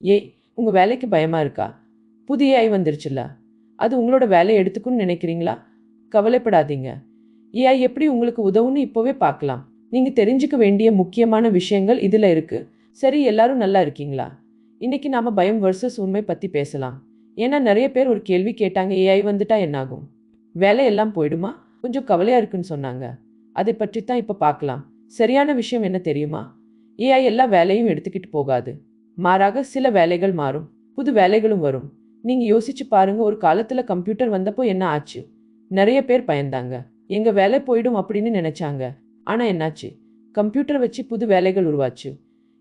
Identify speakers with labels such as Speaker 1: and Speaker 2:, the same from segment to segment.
Speaker 1: ஏய், உங்க வேலைக்கு பயமா இருக்கா? புதிய ஏஐ வந்துருச்சுல்ல. அது உங்களோட வேலையை எடுத்துக்கும்னு நினைக்கிறீங்களா? கவலைப்படாதீங்க. ஏஐ எப்படி உங்களுக்கு உதவும்னு இப்போவே பார்க்கலாம். நீங்க தெரிஞ்சுக்க வேண்டிய முக்கியமான விஷயங்கள் இதுல இருக்கு. சரி, எல்லாரும் நல்லா இருக்கீங்களா? இன்னைக்கு நாம பயம் வர்சஸ் உண்மை பத்தி பேசலாம். ஏன்னா நிறைய பேர் ஒரு கேள்வி கேட்டாங்க, ஏஐ வந்துட்டா என்னாகும்? வேலை எல்லாம் போயிடுமா? கொஞ்சம் கவலையா இருக்குன்னு சொன்னாங்க. அதை பற்றி தான் இப்ப பார்க்கலாம். சரியான விஷயம் என்ன தெரியுமா? ஏஐ எல்லா வேலையும் எடுத்துக்கிட்டு போகாது. மாறாக சில வேலைகள் மாறும். புது வேலைகளும் வரும். நீங்க யோசிச்சு பாருங்க, ஒரு காலத்துல கம்ப்யூட்டர் வந்தப்போ என்ன ஆச்சு? நிறைய பேர் பயந்தாங்க. எங்க வேலை போயிடும் அப்படின்னு நினைச்சாங்க. ஆனா என்னாச்சு? கம்ப்யூட்டர் வச்சு புது வேலைகள் உருவாச்சு.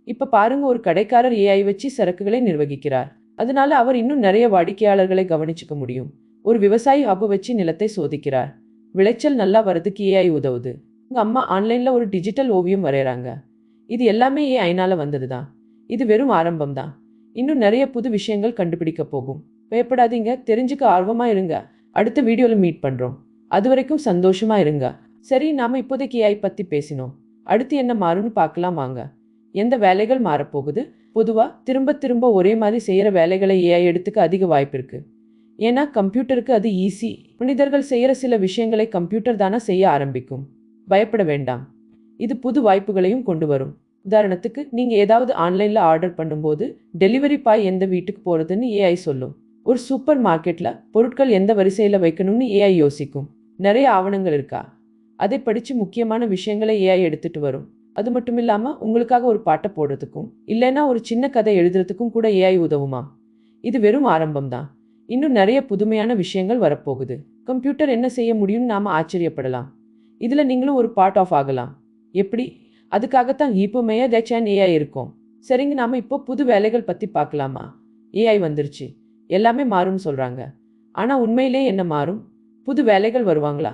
Speaker 1: இப்ப பாருங்க, ஒரு கடைக்காரர் ஏஐ வச்சு சரக்குகளை நிர்வகிக்கிறார். அதனால அவர் இன்னும் நிறைய வாடிக்கையாளர்களை கவனிச்சுக்க முடியும். ஒரு விவசாயி ஹப் வச்சு நிலத்தை சோதிக்கிறார். விளைச்சல் நல்லா வரதுக்கு ஏஐ உதவுது. உங்க அம்மா ஆன்லைன்ல ஒரு டிஜிட்டல் ஓவியம் வரையறாங்க. இது எல்லாமே ஏஐனால வந்ததுதான். இது வெறும் ஆரம்பம் தான். இன்னும் நிறைய புது விஷயங்கள் கண்டுபிடிக்க போகும். பயப்படாதீங்க, தெரிஞ்சுக்க ஆர்வமா இருங்க. அடுத்த வீடியோல மீட் பண்றோம். அது வரைக்கும் சந்தோஷமா இருங்க. சரி, நாம இப்போதைக்கு ஏஐ பத்தி பேசினோம். அடுத்து என்ன மாறும்னு பார்க்கலாம் வாங்க. எந்த வேலைகள் மாறப்போகுது? பொதுவா திரும்ப திரும்ப ஒரே மாதிரி செய்யற வேலைகளை ஏஐ எடுத்துக்க அதிக வாய்ப்பு இருக்கு. ஏன்னா கம்ப்யூட்டருக்கு அது ஈஸி. மனிதர்கள் செய்யற சில விஷயங்களை கம்ப்யூட்டர் தானா செய்ய ஆரம்பிக்கும். பயப்பட வேண்டாம். இது புது வாய்ப்புகளையும் கொண்டு வரும். உதாரணத்துக்கு, நீங்க ஏதாவது ஆன்லைன்ல ஆர்டர் பண்ணும்போது டெலிவரி பாய் எந்த வீட்டுக்கு போறதுன்னு ஏஐ சொல்லும். ஒரு சூப்பர் மார்க்கெட்ல பொருட்கள் எந்த வரிசையில வைக்கணும்னு ஏஐ யோசிக்கும். நிறைய ஆவணங்கள் இருக்கா? அதை படிச்சு முக்கியமான விஷயங்களை ஏஐ எடுத்துட்டு வரும். அது மட்டும் இல்லாம உங்களுக்காக ஒரு பாட்டை போடுறதுக்கும் இல்லைன்னா ஒரு சின்ன கதை எழுதுறதுக்கும் கூட ஏஐ உதவுமா. இது வெறும் ஆரம்பம் தான். இன்னும் நிறைய புதுமையான விஷயங்கள் வரப்போகுது. கம்ப்யூட்டர் என்ன செய்ய முடியும்னு நாம ஆச்சரியப்படலாம். இதுல நீங்களும் ஒரு பார்ட் ஆஃப் ஆகலாம். எப்படி? அதுக்காகத்தான் இப்போ மேயர் ஏஐ இருக்கும். சரிங்க, நாம இப்போ புது வேலைகள் பத்தி பார்க்கலாமா? ஏஐ வந்துருச்சு, எல்லாமே மாறும்னு சொல்றாங்க. ஆனா உண்மையிலே என்ன மாறும்? புது வேலைகள் வருவாங்களா?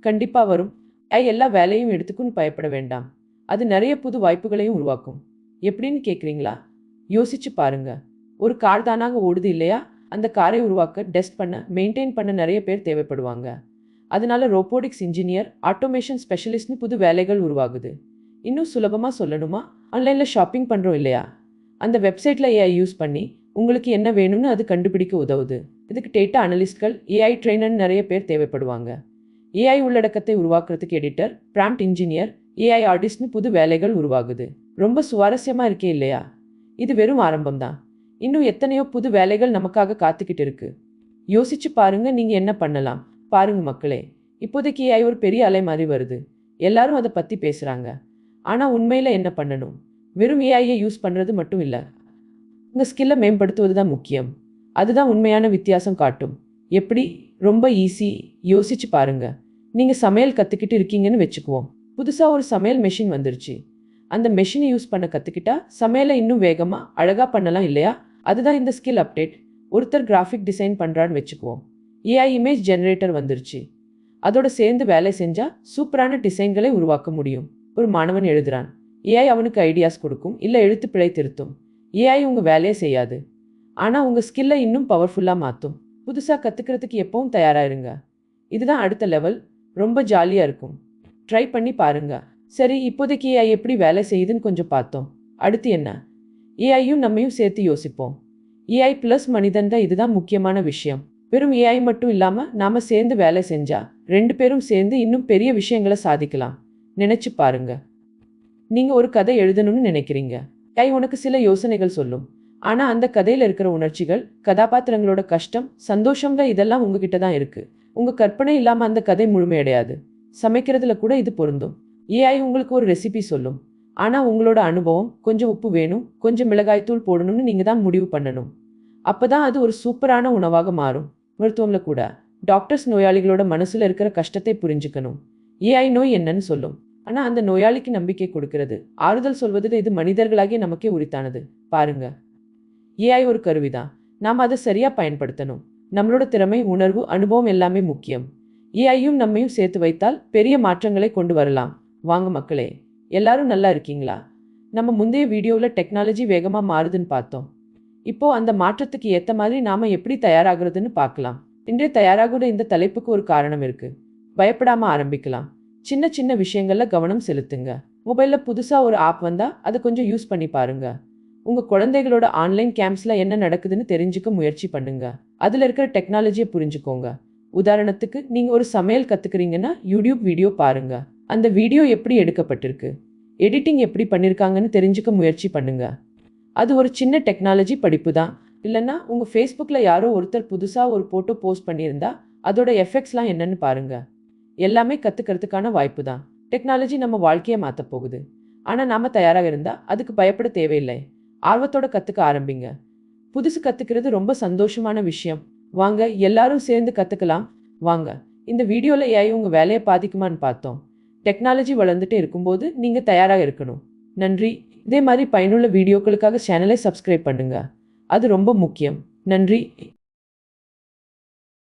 Speaker 1: கண்டிப்பா வரும். ஏஐ எல்லா வேலையும் எடுத்துக்குன்னு பயப்பட வேண்டாம். அது நிறைய புது வாய்ப்புகளையும் உருவாக்கும். எப்படின்னு கேக்குறீங்களா? யோசிச்சு பாருங்க. ஒரு கார் தானாக ஓடுது இல்லையா? அந்த காரை உருவாக்க, டெஸ்ட் பண்ண, மெயின்டைன் பண்ண நிறைய பேர் தேவைப்படுவாங்க. அதனால ரோபோட்டிக்ஸ் இன்ஜினியர், ஆட்டோமேஷன் ஸ்பெஷலிஸ்ட்னு புது வேலைகள் உருவாகுது. இன்னும் சுலபமா சொல்லணுமா? ஆன்லைன்ல ஷாப்பிங் பண்றோம் இல்லையா? அந்த வெப்சைட்ல ஏஐ யூஸ் பண்ணி உங்களுக்கு என்ன வேணும்னு அது கண்டுபிடிக்க உதவுது. இதுக்கு டேட்டா அனலிஸ்ட்கள், ஏஐ ட்ரெயினர்னு நிறைய பேர் தேவைப்படுவாங்க. ஏஐ உள்ளடக்கத்தை உருவாக்குறதுக்கு எடிட்டர், பிராம்ப்ட் இன்ஜினியர், ஏஐ ஆர்டிஸ்ட்னு புது வேலைகள் உருவாகுது. ரொம்ப சுவாரஸ்யமா இருக்கே இல்லையா? இது வெறும் ஆரம்பம் தான். இன்னும் எத்தனையோ புது வேலைகள் நமக்காக காத்துக்கிட்டு இருக்கு. யோசிச்சு பாருங்க, நீங்க என்ன பண்ணலாம். பாருங்க மக்களே, இப்போதைக்கு ஏஐ ஒரு பெரிய அலை மாதிரி வருது. எல்லாரும் அதை பத்தி பேசுறாங்க. ஆனா உண்மையில என்ன பண்ணணும்? வெறும் ஏஐயை யூஸ் பண்றது மட்டும் இல்ல. உங்க ஸ்கில்லை மேம்படுத்துவது தான் முக்கியம். அதுதான் உண்மையான வித்தியாசம் காட்டும். எப்படி? ரொம்ப ஈஸி. யோசிச்சு பாருங்க. நீங்க சமையல் கத்துக்கிட்டு இருக்கீங்கன்னு வச்சுக்குவோம். புதுசா ஒரு சமையல் மெஷின் வந்துருச்சு. அந்த மெஷினை யூஸ் பண்ண கத்துக்கிட்டா சமையலை இன்னும் வேகமா, அழகா பண்ணலாம் இல்லையா? அதுதான் இந்த ஸ்கில் அப்டேட். ஒருத்தர் கிராஃபிக் டிசைன் பண்றான்னு வச்சுக்குவோம். ஏஐ இமேஜ் ஜெனரேட்டர் வந்துருச்சு. அதோட சேர்ந்து வேலை செஞ்சா சூப்பரான டிசைன்களை உருவாக்க முடியும். ஒரு மாணவன் எழுதுறான். ஏஐ அவனுக்கு ஐடியாஸ் கொடுக்கும், இல்ல எழுத்து பிழை திருத்தும். ஏஐ உங்க வேலையை செய்யாது. ஆனா உங்க ஸ்கில்லை இன்னும் பவர்ஃபுல்லா மாத்தும். புதுசா கத்துக்கிறதுக்கு எப்பவும் தயாரா இருங்க. இதுதான் அடுத்த லெவல். ரொம்ப ஜாலியா இருக்கும். ட்ரை பண்ணி பாருங்க. சரி, இப்போதைக்கு ஏஐ எப்படி வேலை செய்யுதுன்னு கொஞ்சம் பார்த்தோம். அடுத்து என்ன? ஏஐயும் நம்மையும் சேர்த்து யோசிப்போம். ஏஐ பிளஸ் மனிதன் தான், இதுதான் முக்கியமான விஷயம். வெறும் ஏஐ மட்டும் இல்லாம நாம சேர்ந்து வேலை செஞ்சா ரெண்டு பேரும் சேர்ந்து இன்னும் பெரிய விஷயங்களை சாதிக்கலாம். நினைச்சு பாருங்க. நீங்க ஒரு கதை எழுதணும்னு நினைக்கிறீங்க. ஏஐ உனக்கு சில யோசனைகள் சொல்லும். ஆனா அந்த கதையில இருக்கிற உணர்ச்சிகள், கதாபாத்திரங்களோட கஷ்டம், சந்தோஷங்க இதெல்லாம் உங்ககிட்ட தான் இருக்கு. உங்க கற்பனை இல்லாம அந்த கதை முழுமையடையாது. சமைக்கிறதுல கூட இது பொருந்தும். ஏஐ உங்களுக்கு ஒரு ரெசிபி சொல்லும். ஆனா உங்களோட அனுபவம், கொஞ்சம் உப்பு வேணும், கொஞ்சம் மிளகாய்த்தூள் போடணும்னு நீங்க தான் முடிவு பண்ணணும். அப்பதான் அது ஒரு சூப்பரான உணவாக மாறும். மருத்துவம்ல கூட டாக்டர்ஸ் நோயாளிகளோட மனசுல இருக்கிற கஷ்டத்தை புரிஞ்சுக்கணும். ஏஐ நோய் என்னன்னு சொல்லும். ஆனா அந்த நோயாளிக்கு நம்பிக்கை கொடுக்கிறது, ஆறுதல் சொல்வது, இது மனிதர்களாகிய நமக்கே உரித்தானது. பாருங்க, ஏஐ ஒரு கருவிதான். நாம் அதை சரியா பயன்படுத்தணும். நம்மளோட திறமை, உணர்வு, அனுபவம் எல்லாமே முக்கியம். ஏஐயும் நம்மையும் சேர்த்து வைத்தால் பெரிய மாற்றங்களை கொண்டு வரலாம். வாங்க மக்களே, எல்லாரும் நல்லா இருக்கீங்களா? நம்ம முந்தைய வீடியோவில் டெக்னாலஜி வேகமாக மாறுதுன்னு பார்த்தோம். இப்போ அந்த மாற்றத்துக்கு ஏற்ற மாதிரி நாம எப்படி தயாராகிறதுன்னு பார்க்கலாம். இன்றைய தயாராகுற இந்த தலைப்புக்கு ஒரு காரணம் இருக்கு. பயப்படாம ஆரம்பிக்கலாம். சின்ன சின்ன விஷயங்கள்ல கவனம் செலுத்துங்க. மொபைல்ல புதுசா ஒரு ஆப் வந்தா அதை கொஞ்சம் யூஸ் பண்ணி பாருங்க. உங்க குழந்தைகளோட ஆன்லைன் கேம்ப்ஸ்ல என்ன நடக்குதுன்னு தெரிஞ்சுக்க முயற்சி பண்ணுங்க. அதுல இருக்கிற டெக்னாலஜியை புரிஞ்சுக்கோங்க. உதாரணத்துக்கு நீங்க ஒரு சமையல் கத்துக்கிறீங்கன்னா யூடியூப் வீடியோ பாருங்க. அந்த வீடியோ எப்படி எடுக்கப்பட்டிருக்கு, எடிட்டிங் எப்படி பண்ணிருக்காங்கன்னு தெரிஞ்சுக்க முயற்சி பண்ணுங்க. அது ஒரு சின்ன டெக்னாலஜி படிப்பு தான். இல்லைன்னா உங்க ஃபேஸ்புக்ல யாரோ ஒருத்தர் புதுசா ஒரு போட்டோ போஸ்ட் பண்ணியிருந்தா அதோட எஃபெக்ட்ஸ்லாம் என்னன்னு பாருங்க. எல்லாமே கத்துக்கிறதுக்கான வாய்ப்பு தான். டெக்னாலஜி நம்ம வாழ்க்கையை மாத்த போகுது. ஆனா நாம தயாராக இருந்தா அதுக்கு பயப்பட தேவையில்லை. ஆர்வத்தோட கத்துக்க ஆரம்பிங்க. புதுசு கத்துக்கிறது ரொம்ப சந்தோஷமான விஷயம். வாங்க எல்லாரும் சேர்ந்து கத்துக்கலாம். வாங்க. இந்த வீடியோல ஏஐ உங்க வேலையை பாதிக்குமான்னு பார்த்தோம். டெக்னாலஜி வளர்ந்துட்டே இருக்கும்போது நீங்க தயாராக இருக்கணும். நன்றி. இதே மாதிரி பயனுள்ள வீடியோக்களுக்காக சேனலை சப்ஸ்கிரைப் பண்ணுங்க. அது ரொம்ப முக்கியம். நன்றி.